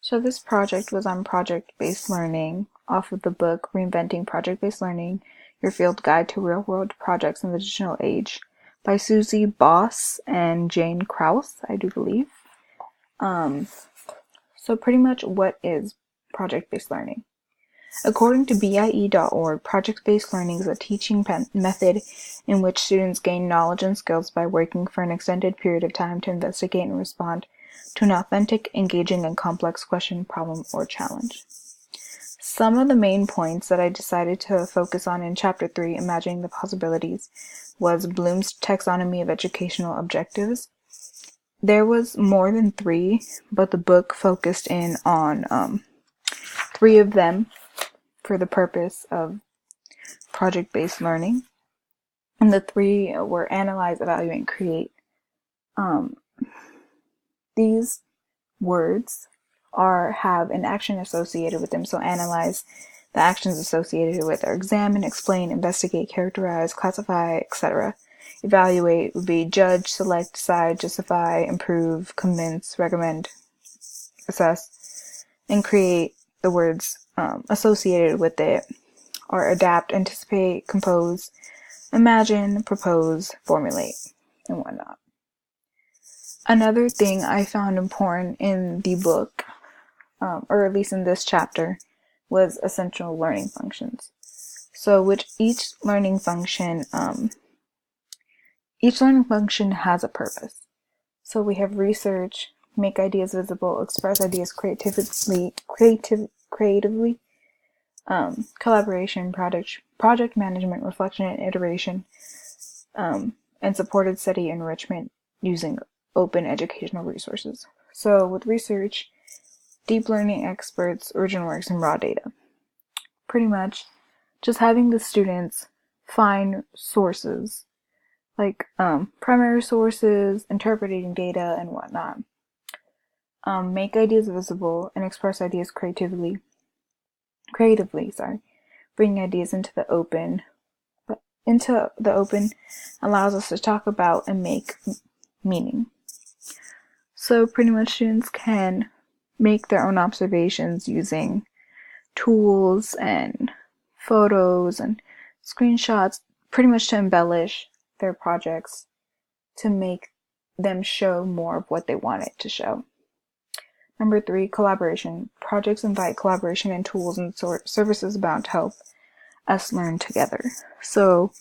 So this project was on project-based learning off of the book Reinventing Project-Based Learning, Your Field Guide to Real-World Projects in the Digital Age by Susie Boss and Jane Krause, I do believe. So pretty much what is project-based learning? According to BIE.org, project-based learning is a teaching method in which students gain knowledge and skills by working for an extended period of time to investigate and respond to an authentic, engaging, and complex question, problem, or challenge. Some of the main points that I decided to focus on in Chapter 3, Imagining the Possibilities, was Bloom's taxonomy of educational objectives. There was more than 3, but the book focused in on 3 of them for the purpose of project-based learning. And the 3 were analyze, evaluate, and create. These words have an action associated with them. So analyze, the actions associated with are examine, explain, investigate, characterize, classify, etc. Evaluate would be judge, select, decide, justify, improve, convince, recommend, assess. And create, the words associated with it are adapt, anticipate, compose, imagine, propose, formulate, and whatnot. Another thing I found important in the book, or at least in this chapter, was essential learning functions. So with each learning function has a purpose. So we have research, make ideas visible, express ideas creatively, collaboration, project management, reflection and iteration, and supported study enrichment using open educational resources. So with research, deep learning experts, original works, and raw data. Pretty much just having the students find sources, like primary sources, interpreting data, and whatnot. Make ideas visible and express ideas creatively, bringing ideas into the open. Allows us to talk about and make meaning. So pretty much students can make their own observations using tools and photos and screenshots, pretty much to embellish their projects to make them show more of what they want it to show. Number 3, collaboration. Projects invite collaboration and tools and services bound to help us learn together. So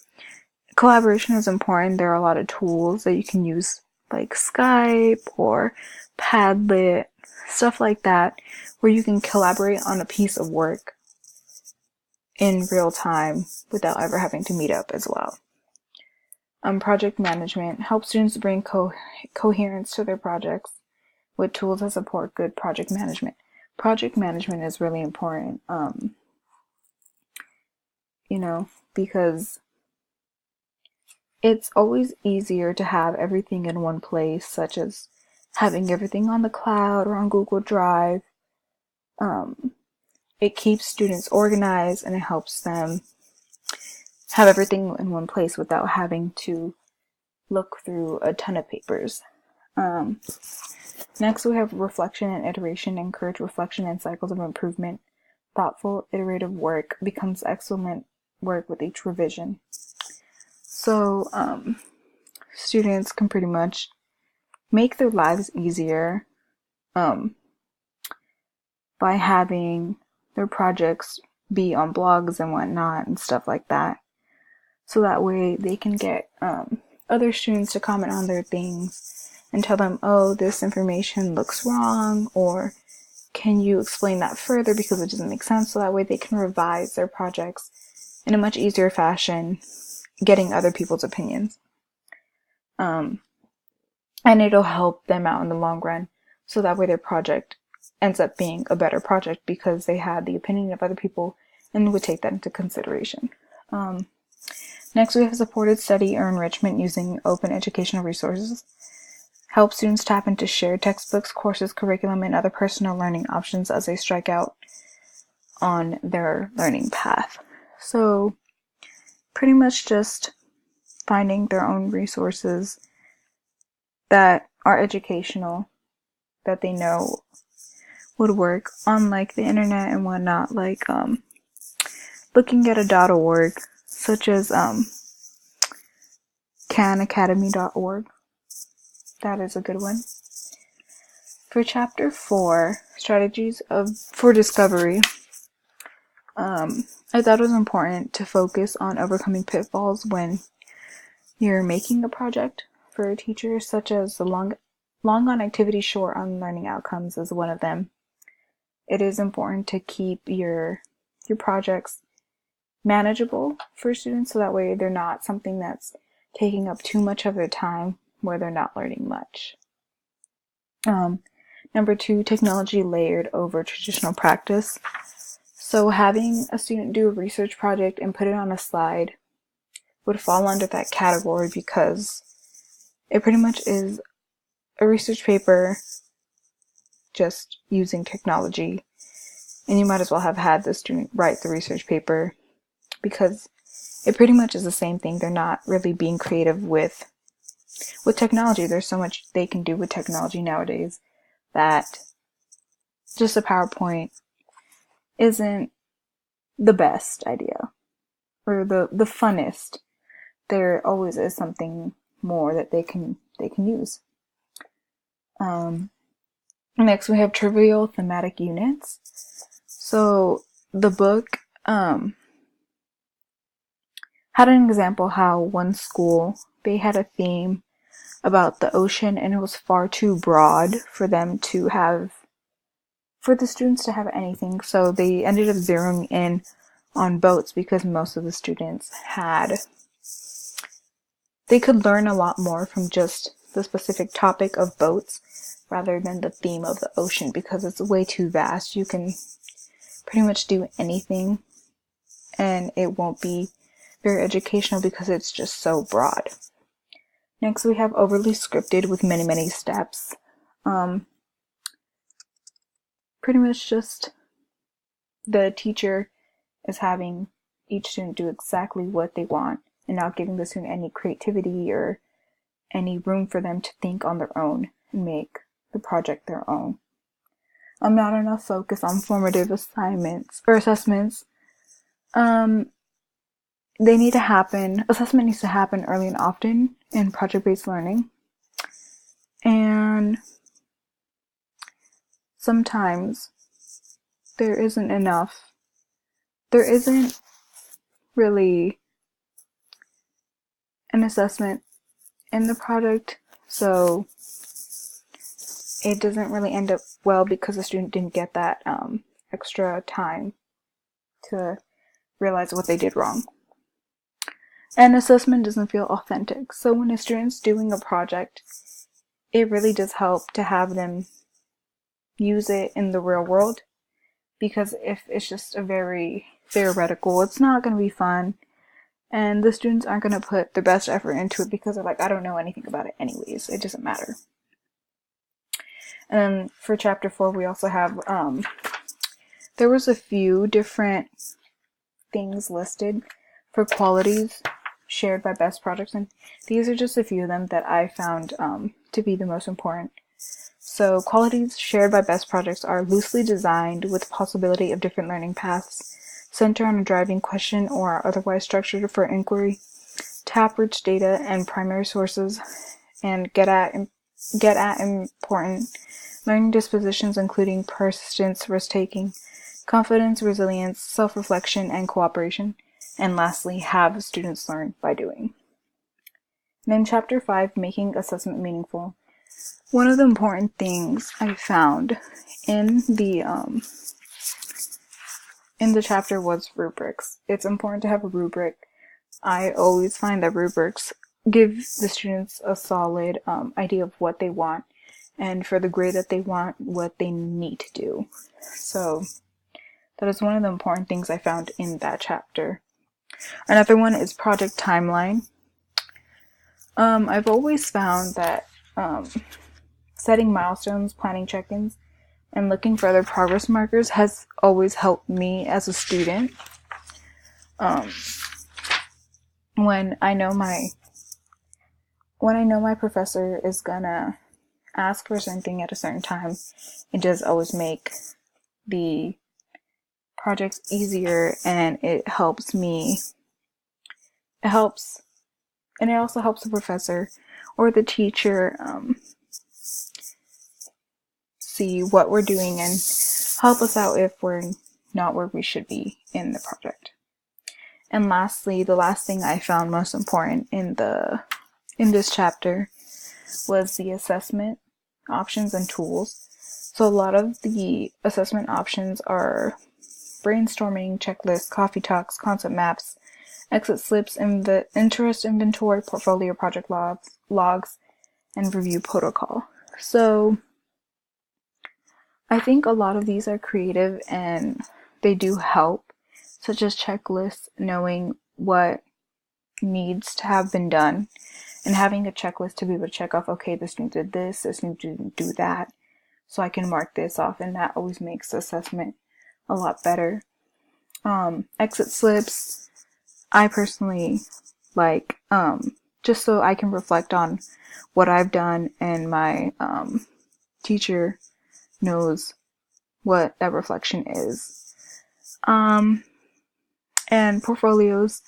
collaboration is important. There are a lot of tools that you can use, like Skype or Padlet, stuff like that, where you can collaborate on a piece of work in real time without ever having to meet up as well. Project management helps students bring coherence to their projects with tools that support good project management. Project management is really important, because it's always easier to have everything in one place, such as having everything on the cloud or on Google Drive. It keeps students organized and it helps them have everything in one place without having to look through a ton of papers. Next, we have reflection and iteration. Encourage reflection and cycles of improvement. Thoughtful, iterative work becomes excellent work with each revision. So, students can pretty much make their lives easier by having their projects be on blogs and whatnot and stuff like that. So that way they can get other students to comment on their things and tell them, oh, this information looks wrong, or can you explain that further because it doesn't make sense? So that way they can revise their projects in a much easier fashion, getting other people's opinions. And it'll help them out in the long run, so that way their project ends up being a better project because they had the opinion of other people and would take that into consideration. Next, we have supported study or enrichment using open educational resources. Help students tap into shared textbooks, courses, curriculum, and other personal learning options as they strike out on their learning path. So, pretty much just finding their own resources that are educational, that they know would work on like the internet and whatnot, like looking at a .org, such as khanacademy.org. That is a good one. For chapter 4, strategies for discovery, I thought it was important to focus on overcoming pitfalls when you're making a project for a teacher, such as the long on activity, short on learning outcomes is one of them. It is important to keep your projects manageable for students, so that way they're not something that's taking up too much of their time where they're not learning much. Number 2, technology layered over traditional practice. So having a student do a research project and put it on a slide would fall under that category, because it pretty much is a research paper just using technology, and you might as well have had the student write the research paper, because it pretty much is the same thing. They're not really being creative with technology. There's so much they can do with technology nowadays that just a PowerPoint isn't the best idea or the funnest. There always is something more that they can use. Next, we have trivial thematic units. So the book had an example how one school, they had a theme about the ocean, and it was far too broad for the students to have anything. So they ended up zeroing in on boats, because most of the students they could learn a lot more from just the specific topic of boats rather than the theme of the ocean, because it's way too vast. You can pretty much do anything and it won't be very educational because it's just so broad. Next, we have overly scripted with many steps. Pretty much just the teacher is having each student do exactly what they want and not giving the student any creativity or any room for them to think on their own and make the project their own. Not enough focus on formative assignments or assessments. They need to happen. Assessment needs to happen early and often in project-based learning. And sometimes there isn't really an assessment in the project, so it doesn't really end up well because the student didn't get that extra time to realize what they did wrong. And assessment doesn't feel authentic. So when a student's doing a project, it really does help to have them use it in the real world, because if it's just a very theoretical, it's not going to be fun, and the students aren't going to put their best effort into it because they're like, I don't know anything about it anyways, it doesn't matter. And then for chapter 4, we also have there was a few different things listed for qualities shared by best projects, and these are just a few of them that I found to be the most important. So qualities shared by best projects are loosely designed with possibility of different learning paths, center on a driving question or are otherwise structured for inquiry, tap rich data and primary sources, and get at important learning dispositions including persistence, risk-taking, confidence, resilience, self-reflection, and cooperation. And lastly, have students learn by doing. And in chapter 5, making assessment meaningful, one of the important things I found in the chapter was rubrics. It's important to have a rubric. I always find that rubrics give the students a solid idea of what they want, and for the grade that they want, what they need to do. So that is one of the important things I found in that chapter. Another one is project timeline. I've always found that setting milestones, planning check-ins, and looking for other progress markers has always helped me as a student. When I know my professor is gonna ask for something at a certain time, it does always make the projects easier, and it helps and it also helps the professor or the teacher see what we're doing and help us out if we're not where we should be in the project. And lastly, the last thing I found most important in this chapter was the assessment options and tools. So a lot of the assessment options are brainstorming, checklists, coffee talks, concept maps, exit slips, interest inventory, portfolio project logs, and review protocol. So I think a lot of these are creative and they do help, such as checklists, knowing what needs to have been done and having a checklist to be able to check off, okay, this student did this student didn't do that, so I can mark this off, and that always makes the assessment a lot better. Exit slips, I personally like, just so I can reflect on what I've done and my teacher knows what that reflection is. And portfolios,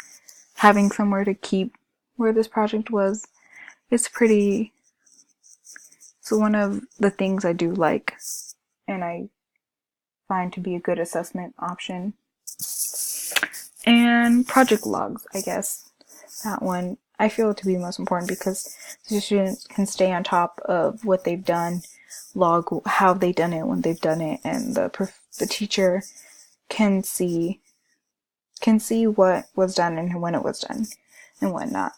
having somewhere to keep where this project was, is one of the things I do like and I find to be a good assessment option. And project logs, I guess, that one I feel to be most important because the students can stay on top of what they've done, log how they've done it, when they've done it, and the teacher can see what was done and when it was done and whatnot.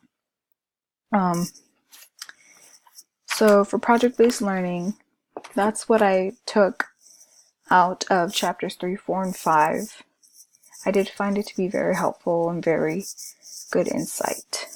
So for project-based learning, that's what I took out of chapters 3, 4, and 5. I did find it to be very helpful and very good insight.